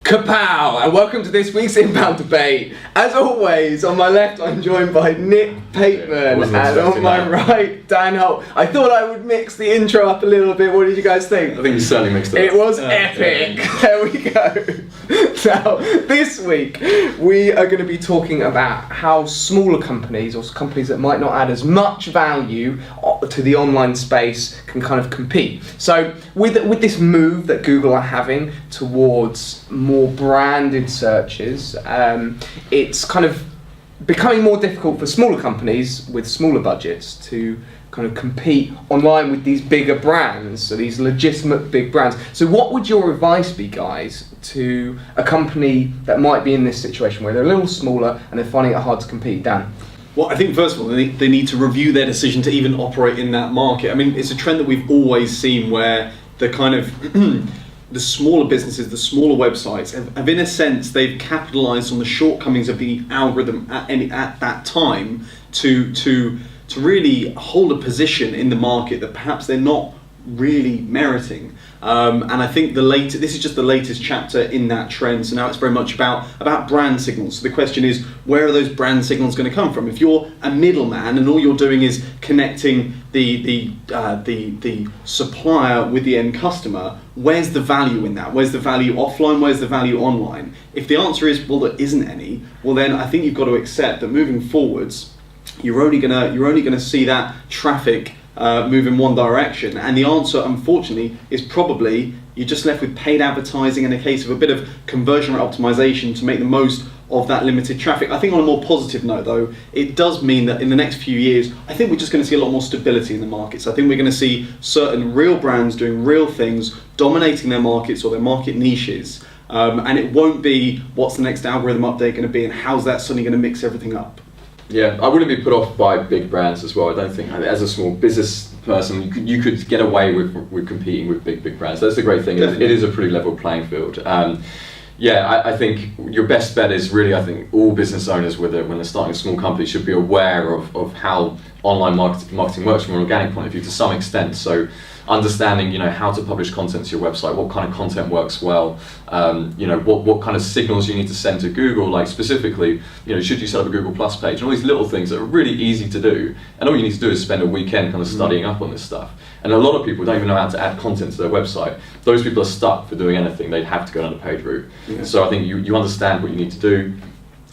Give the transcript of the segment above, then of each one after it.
Kapow! And welcome to this week's Inbound Debate. As always, on my left I'm joined by Nick Pateman and on my right, Dan Holt. I thought I would mix the intro up a little bit. What did you guys think? I think you certainly mixed it up. It was epic. Yeah. There we go. Now, this week we are going to be talking about how smaller companies or companies that might not add as much value to the online space can kind of compete. So with this move that Google are having towards more branded searches, it's kind of becoming more difficult for smaller companies with smaller budgets to kind of compete online with these bigger brands, so these legitimate big brands. So what would your advice be, guys, to a company that might be in this situation where they're a little smaller and they're finding it hard to compete? Dan? Well, I think first of all, they need to review their decision to even operate in that market. I mean, it's a trend that we've always seen where the kind of the smaller businesses, the smaller websites, have in a sense, they've capitalized on the shortcomings of the algorithm at that time to really hold a position in the market that perhaps they're not really meriting. And I think this is just the latest chapter in that trend. So now it's very much about brand signals. So the question is, where are those brand signals going to come from? If you're a middleman and all you're doing is connecting the supplier with the end customer, where's the value in that? Where's the value offline? Where's the value online? If the answer is, well, there isn't any, well then I think you've got to accept that moving forwards, you're only gonna see that traffic move in one direction, and the answer, unfortunately, is probably you're just left with paid advertising and a case of a bit of conversion rate optimization to make the most of that limited traffic. I think on a more positive note, though, it does mean that in the next few years, I think we're just going to see a lot more stability in the markets. I think we're going to see certain real brands doing real things, dominating their markets or their market niches, and it won't be what's the next algorithm update going to be and how's that suddenly going to mix everything up. Yeah, I wouldn't be put off by big brands as well. I don't think, as a small business person, you could get away with competing with big brands. That's the great thing. Definitely. It is a pretty level playing field. I think your best bet is really, I think all business owners when they're starting a small company should be aware of how online marketing works from an organic point of view to some extent. So understanding, how to publish content to your website, what kind of content works well, what kind of signals you need to send to Google, like specifically, should you set up a Google Plus page, and all these little things that are really easy to do, and all you need to do is spend a weekend kind of studying up on this stuff. And a lot of people don't even know how to add content to their website. Those people are stuck for doing anything. They'd have to go down the paid route. Yeah. So I think you understand what you need to do,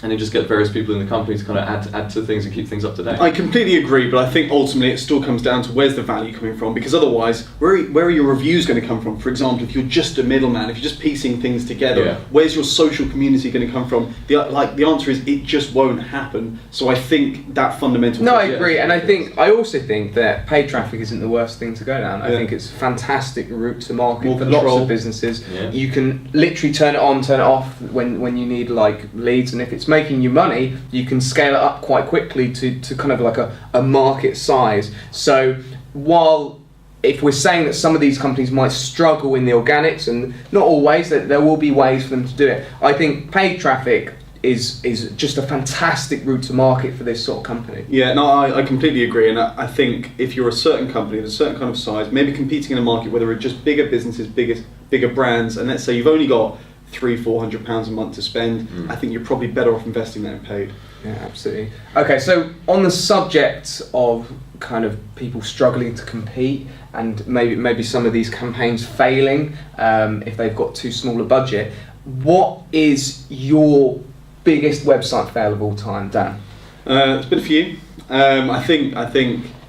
and then just get various people in the company to kind of add to things and keep things up to date. I completely agree, but I think ultimately it still comes down to where's the value coming from, because otherwise, where are your reviews going to come from? For example, if you're just a middleman, if you're just piecing things together, where's your social community going to come from? The answer is it just won't happen. So I think that fundamental... No, I agree, and I also think that paid traffic isn't the worst thing to go down. I think it's a fantastic route to market for lots of businesses. Yeah. You can literally turn it on, turn it off when you need leads, and if it's making you money, you can scale it up quite quickly to kind of like a market size. So while if we're saying that some of these companies might struggle in the organics, and not always, that there will be ways for them to do it, I think paid traffic is just a fantastic route to market for this sort of company. Yeah, no, I completely agree, and I think if you're a certain company of a certain kind of size, maybe competing in a market where there are just bigger businesses, bigger brands, and let's say you've only got £300-400 a month to spend, I think you're probably better off investing that in paid. Yeah, absolutely. Okay, so on the subject of kind of people struggling to compete and maybe some of these campaigns failing if they've got too small a budget, what is your biggest website fail of all time, Dan? It's been a few. I think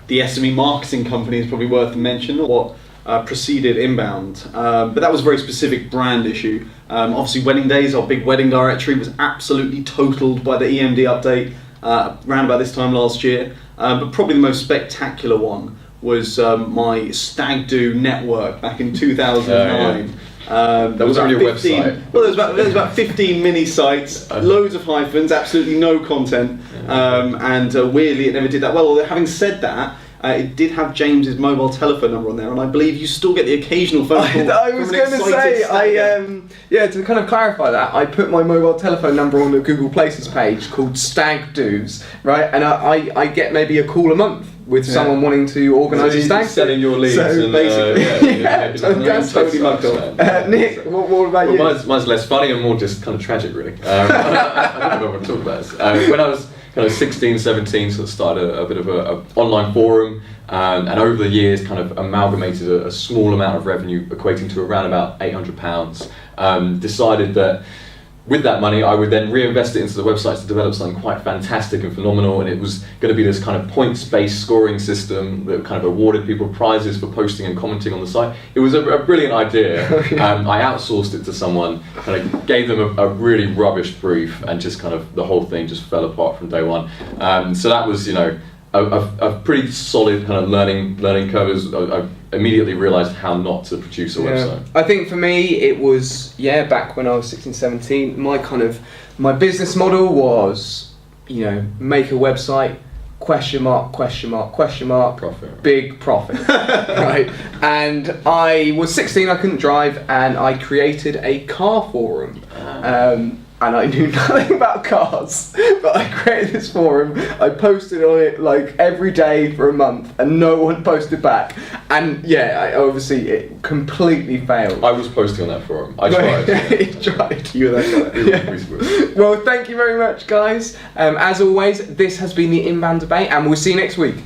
the SME marketing company is probably worth a mention. What preceded Inbound, but that was a very specific brand issue. Obviously Wedding Days, our big wedding directory, was absolutely totaled by the EMD update around about this time last year, but probably the most spectacular one was my Stag Do network back in 2009. That was already a website. Well, there was about 15 mini sites, loads of hyphens, absolutely no content, and weirdly it never did that well. Although having said that, it did have James's mobile telephone number on there, and I believe you still get the occasional phone call. I was going to say, to kind of clarify that, I put my mobile telephone number on the Google Places page called Stag Do's, right? And I get maybe a call a month with someone wanting to organise a stag. Selling your leads. So and, basically, that's totally mugged off. Nick, what about you? Mine's less funny and more just kind of tragic, really. I don't know what to talk about this. When I was kind of 16, 17, sort of started a bit of a online forum, and over the years kind of amalgamated a small amount of revenue equating to around about £800. Decided that with that money I would then reinvest it into the website to develop something quite fantastic and phenomenal, and it was going to be this kind of points-based scoring system that kind of awarded people prizes for posting and commenting on the site. It was a brilliant idea. I outsourced it to someone, kind of gave them a really rubbish brief, and just kind of the whole thing just fell apart from day one. So that was, you know, a pretty solid kind of learning curve. I immediately realised how not to produce a website. I think for me it was, back when I was 16, 17, my business model was, you know, make a website, question mark, Profit. big profit, right? And I was 16, I couldn't drive, and I created a car forum. And I knew nothing about cars, but I created this forum. I posted on it like every day for a month, and no one posted back. And it completely failed. I was posting on that forum. I tried. He tried. You were that guy. Yeah. Well, thank you very much, guys. As always, this has been the Inbound Debate, and we'll see you next week.